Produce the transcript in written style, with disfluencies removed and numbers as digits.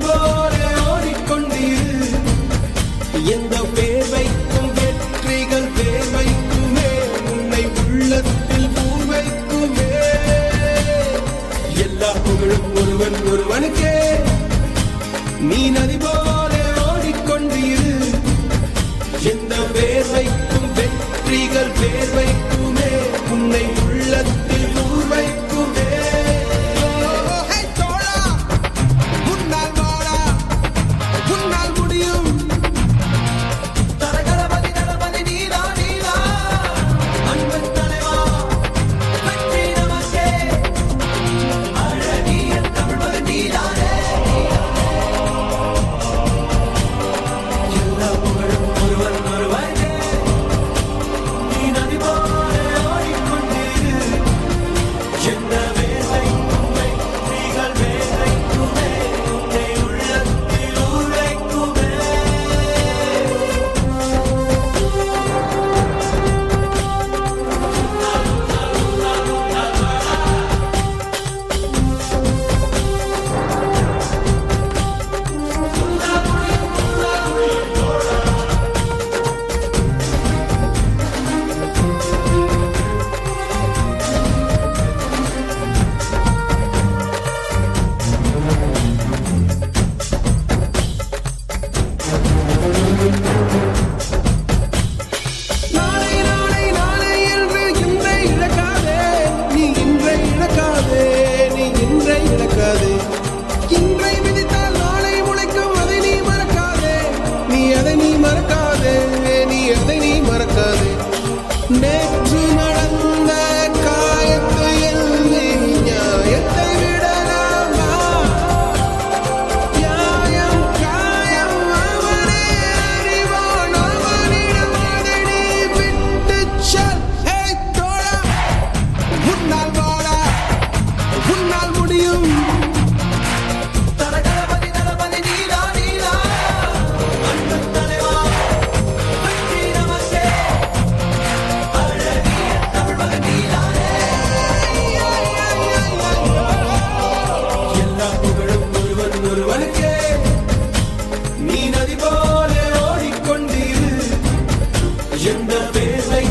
நதி போல ஓடிக்கொண்டீர். எந்த வேர்வைக்கும் வெற்றிகள் வேர்வைக்குமே, உன்னை உள்ளத்தில் பூர்வைக்குமே. எல்லா புகழும் ஒருவன் ஒருவனுக்கே. நீ நதி போல ஓடிக்கொண்டீர். எந்த வேர்வைக்கும் வெற்றிகள் வேர்வைக்குமே, உன்னை உள்ளத்தில் பூர்வைக்குமே. நேற்று நடந்த காயத்தை எண்ணி நியாயத்தை விடலாமா? நியாயம் காயம் அவனே அறிவான், அவனிடம் அதை நீ விட்டுச் செல். தோழா, உன்னால் வாழா, உன்னால் முடியும். நீ நதி போல ஓடிக்கொண்டீர். எந்த வேலை